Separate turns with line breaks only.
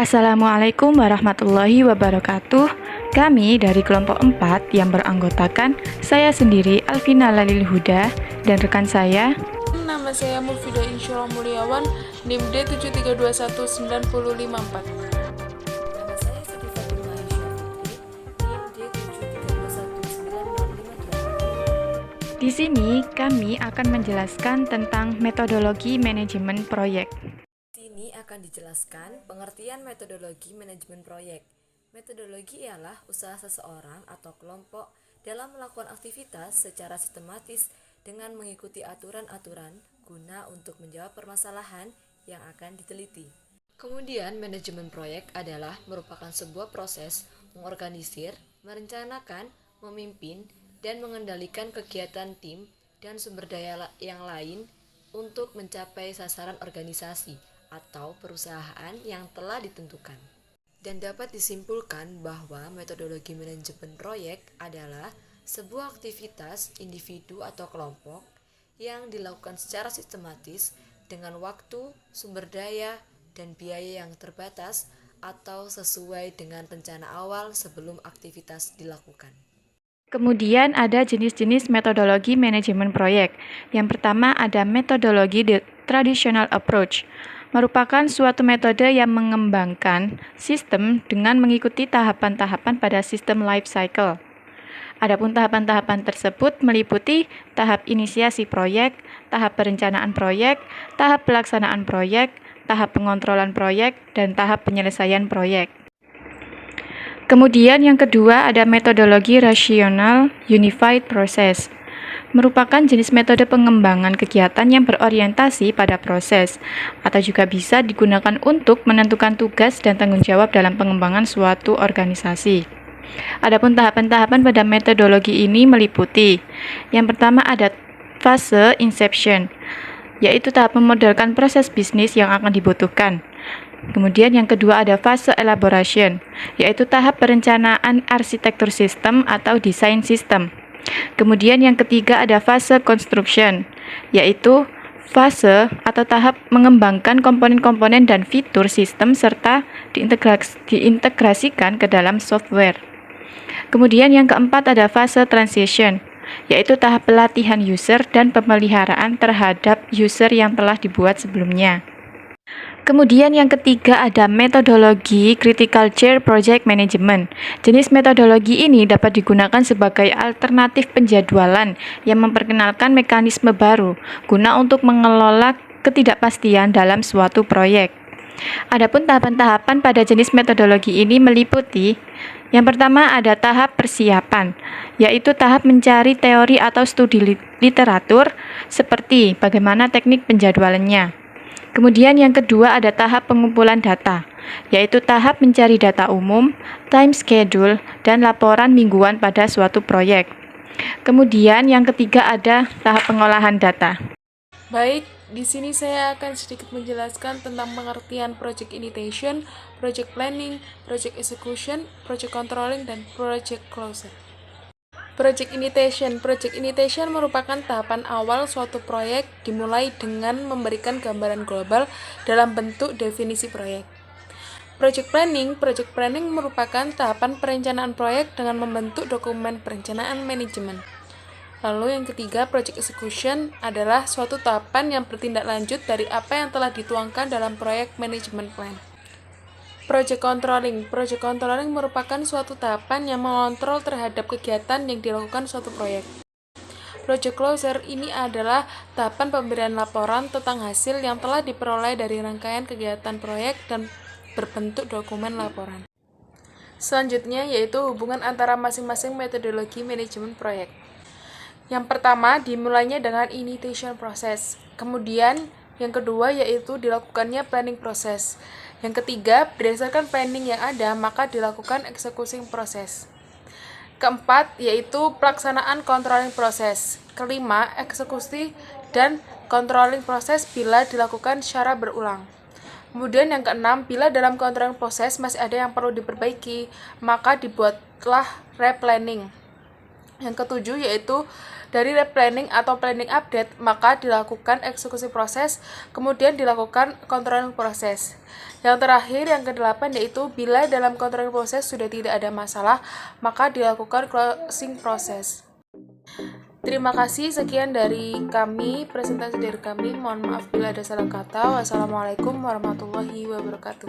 Assalamualaikum warahmatullahi wabarakatuh. Kami dari kelompok 4 yang beranggotakan saya sendiri Alvina Lalil Huda dan rekan saya.
Nama saya Mulfida Insyaallah Mulyawan, NIM D73219054.
Nama saya Siti Fatimah Aisyah Fitri, NIM D73219058.
Di sini kami akan menjelaskan tentang metodologi manajemen proyek.
Di sini akan dijelaskan pengertian metodologi manajemen proyek. Metodologi ialah usaha seseorang atau kelompok dalam melakukan aktivitas secara sistematis dengan mengikuti aturan-aturan guna untuk menjawab permasalahan yang akan diteliti. Kemudian, manajemen proyek adalah merupakan sebuah proses mengorganisir, merencanakan, memimpin, dan mengendalikan kegiatan tim dan sumber daya yang lain untuk mencapai sasaran organisasi atau perusahaan yang telah ditentukan. Dan dapat disimpulkan bahwa metodologi manajemen proyek adalah sebuah aktivitas individu atau kelompok yang dilakukan secara sistematis dengan waktu, sumber daya, dan biaya yang terbatas atau sesuai dengan rencana awal sebelum aktivitas dilakukan.
Kemudian ada jenis-jenis metodologi manajemen proyek. Yang pertama ada metodologi the traditional approach. Merupakan suatu metode yang mengembangkan sistem dengan mengikuti tahapan-tahapan pada sistem life cycle. Adapun tahapan-tahapan tersebut meliputi tahap inisiasi proyek, tahap perencanaan proyek, tahap pelaksanaan proyek, tahap pengontrolan proyek, dan tahap penyelesaian proyek. Kemudian yang kedua ada metodologi rational unified process. Merupakan jenis metode pengembangan kegiatan yang berorientasi pada proses, atau juga bisa digunakan untuk menentukan tugas dan tanggung jawab dalam pengembangan suatu organisasi. Adapun tahapan-tahapan pada metodologi ini meliputi: yang pertama ada fase inception, yaitu tahap memodelkan proses bisnis yang akan dibutuhkan. Kemudian yang kedua ada fase elaboration, yaitu tahap perencanaan arsitektur sistem atau desain sistem. Kemudian yang ketiga ada fase construction, yaitu fase atau tahap mengembangkan komponen-komponen dan fitur sistem serta diintegrasikan ke dalam software. Kemudian yang keempat ada fase transition, yaitu tahap pelatihan user dan pemeliharaan terhadap user yang telah dibuat sebelumnya. Kemudian yang ketiga ada metodologi Critical Care Project Management. Jenis metodologi ini dapat digunakan sebagai alternatif penjadwalan yang memperkenalkan mekanisme baru guna untuk mengelola ketidakpastian dalam suatu proyek. Adapun tahapan-tahapan pada jenis metodologi ini meliputi: yang pertama ada tahap persiapan, yaitu tahap mencari teori atau studi literatur seperti bagaimana teknik penjadwalannya. Kemudian yang kedua ada tahap pengumpulan data, yaitu tahap mencari data umum, time schedule, dan laporan mingguan pada suatu proyek. Kemudian yang ketiga ada tahap pengolahan data.
Baik, di sini saya akan sedikit menjelaskan tentang pengertian project initiation, project planning, project execution, project controlling, dan project closure. Project initiation merupakan tahapan awal suatu proyek dimulai dengan memberikan gambaran global dalam bentuk definisi proyek. Project planning merupakan tahapan perencanaan proyek dengan membentuk dokumen perencanaan manajemen. Lalu yang ketiga, project execution adalah suatu tahapan yang bertindak lanjut dari apa yang telah dituangkan dalam proyek management plan. Project controlling merupakan suatu tahapan yang mengontrol terhadap kegiatan yang dilakukan suatu proyek. Project closure ini adalah tahapan pemberian laporan tentang hasil yang telah diperoleh dari rangkaian kegiatan proyek dan berbentuk dokumen laporan. Selanjutnya yaitu hubungan antara masing-masing metodologi manajemen proyek. Yang pertama dimulainya dengan initiation process. Kemudian yang kedua yaitu dilakukannya planning process. Yang ketiga, berdasarkan planning yang ada, maka dilakukan executing proses. Keempat, yaitu pelaksanaan controlling proses. Kelima, eksekusi dan controlling proses bila dilakukan secara berulang. Kemudian yang keenam, bila dalam controlling proses masih ada yang perlu diperbaiki, maka dibuatlah replanning. Yang ketujuh yaitu dari replanning atau planning update, maka dilakukan eksekusi proses, kemudian dilakukan controlling proses. Yang terakhir, yang kedelapan yaitu bila dalam controlling proses sudah tidak ada masalah, maka dilakukan closing proses. Terima kasih, sekian dari kami, presentasi dari kami. Mohon maaf bila ada salah kata. Wassalamualaikum warahmatullahi wabarakatuh.